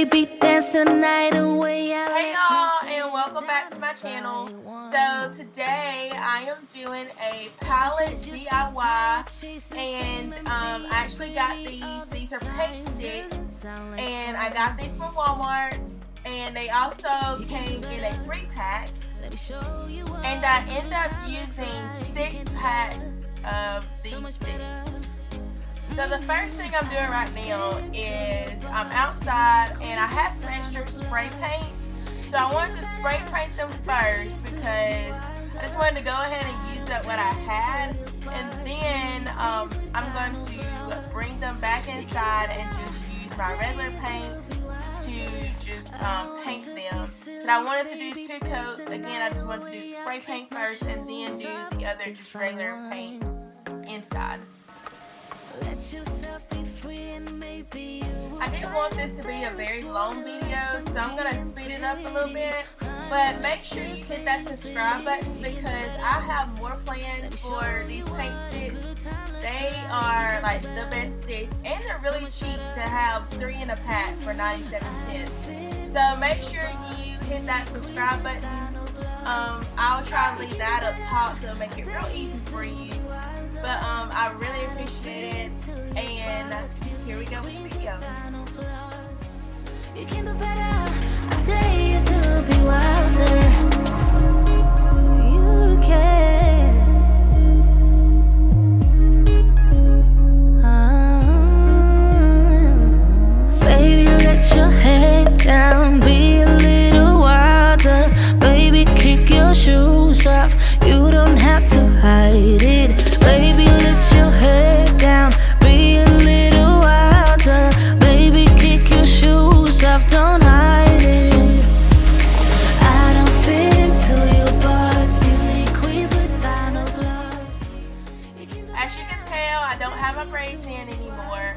baby, dance the night away. Hey y'all, and welcome back to my channel. So today I am doing a palette DIY, and I actually got these are paint sticks, and I got these from Walmart, and they also came in a 3-pack, and I ended up using 6 packs of these sticks. So the first thing I'm doing right now is I'm outside and I have some extra spray paint. So I wanted to spray paint them first because I just wanted to go ahead and use up what I had. And then I'm going to bring them back inside and just use my regular paint to just paint them. But I wanted to do 2 coats. Again, I just wanted to do spray paint first and then do the other just regular paint inside. I didn't want this to be a very long video, so I'm going to speed it up a little bit, but make sure you hit that subscribe button because I have more planned for these paint sticks. They are like the best sticks, and they're really cheap to have 3 in a pack for 97 cents. So make sure you hit that subscribe button. I'll try to leave that up top so it'll make it real easy for you. But I really appreciate it, and here we go with the video. You can do better. I dare you to be wilder. You can. Baby, let your head down, be a little wilder. Baby, kick your shoes off. You don't have to hide it. Baby, let your head down, be a little wilder. Baby, kick your shoes off, don't hide it. I don't fit into your box, beauty queens without no gloves. As you can tell, I don't have my braids in anymore.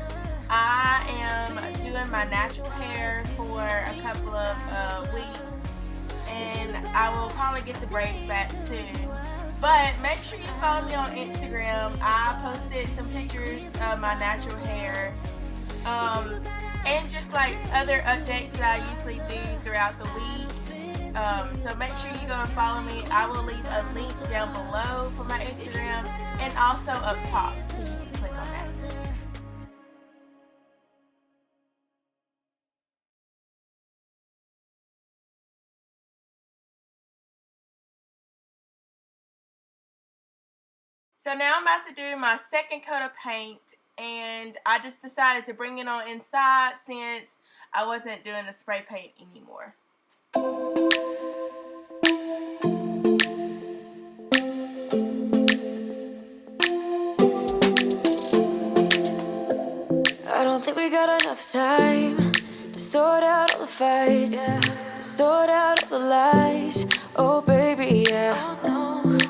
I am doing my natural hair for a couple of weeks, and I will probably get the braids back soon. But make sure you follow me on Instagram. I posted some pictures of my natural hair, and just like other updates that I usually do throughout the week. So make sure you go and follow me. I will leave a link down below for my Instagram and also up top, so you can click on that. So now I'm about to do my second coat of paint, and I just decided to bring it on inside since I wasn't doing the spray paint anymore. I don't think we got enough time to sort out all the fights, to sort out all the lies. Oh baby, yeah.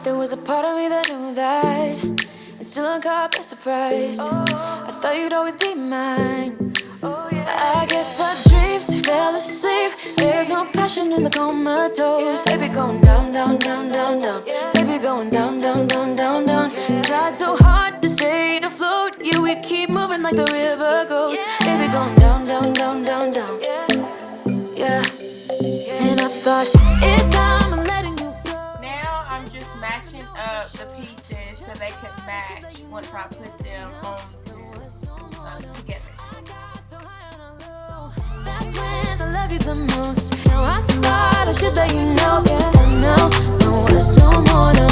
There was a part of me that knew that, and still I'm caught by surprise. I thought you'd always be mine. I guess our dreams fell asleep. There's no passion in the comatose. Baby going down, down, down, down, down. Baby going down, down, down, down, down. Tried so hard to stay afloat. Yeah, we keep moving like the river goes. Baby going down, down, down, down, down. Yeah. And I thought it's time I'm letting you go. Now I'm just matching up the pieces so they can match once I put them on together. That's when I love you the most. Now I thought I should let you know. Yeah, no words, no more, no.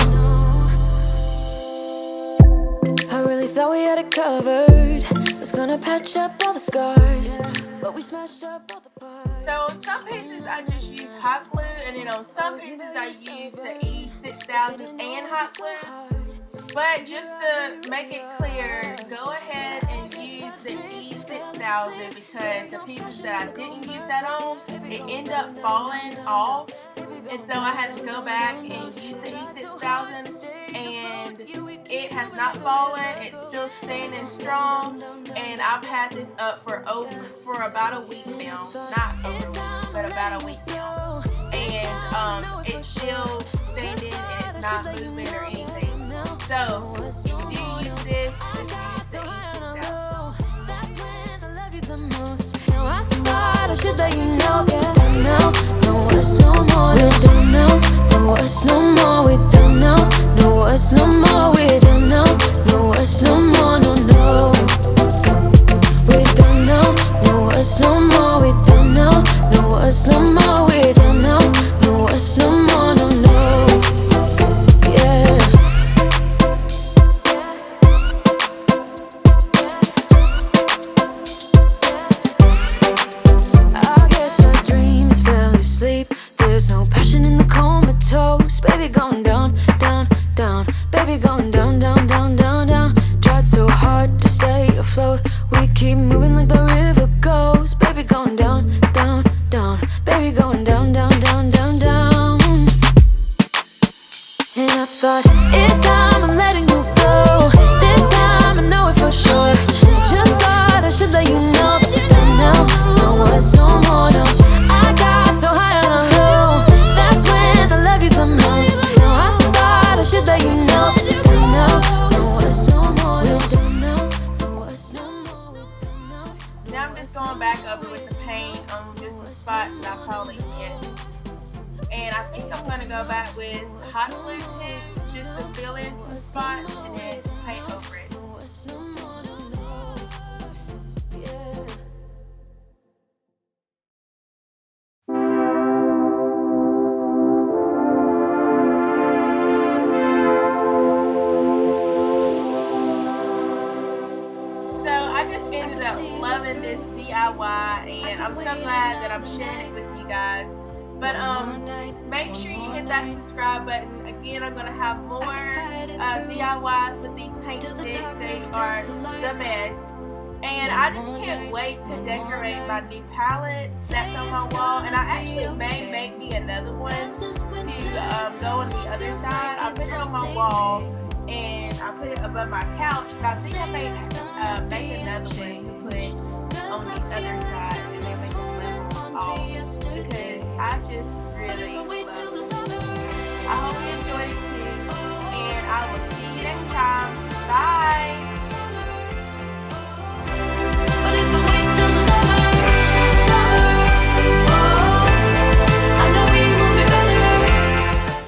I really thought we had it covered. Was gonna patch up all the scars, but we smashed up all the parts. So on some pieces I just use hot glue, and then on some pieces I use the E6000 and hot glue. But just to make it clear, go ahead and use the E6000 because the pieces that I didn't use that on, it ended up falling off. And so I had to go back and use the E6000, and it has not fallen. It's still standing strong, and I've had this up for about a week now. Not over a week, but about a week now. And it's still standing, and it's not moving or anything. So if you do use this, just use the E6000. That's when I love you the most. Now I thought the shit that you know. Yeah, done now, no us no more. We're done now, no us no more. We're done now, no us no more. We're done now, no us no more. No, no. We're done now, no us no more. We're done now, no us no more. We're done now, no us no more. No, no. Yeah. I guess our dreams fell asleep. There's no passion in the comatose. Baby going down, down, down. Baby going down, down, down, down, down. Tried so hard to stay afloat. We keep moving like the river goes. Baby going down, down, down. Baby going down, down, down, down, down. And I thought, it's time I'm letting you go. This time I know it for sure. Just thought I should let you know. Done now, no us no more, no. I got so high on a low. That's when I loved you the most. No, I thought I should let you know. Done now, no us no more. We're done now, no us no more. We're done now. Now I'm just going back over with the paint on just the spots that I probably missed. And I think I'm going to go back with hot glue tint just to fill in some spots and then just paint over it. So I just ended up loving this DIY, and I'm so glad that I'm sharing it with you guys. But make sure you hit that subscribe button. Again, I'm going to have more DIYs with these paint sticks. They are the best. And I just can't wait to decorate my new palette that's on my wall. And I actually may make me another one to go on the other side. I put it on my wall and I put it above my couch. But I think I may make another one to put on the other side and then make a level off, because I just really love it. I hope you enjoyed it too, and I will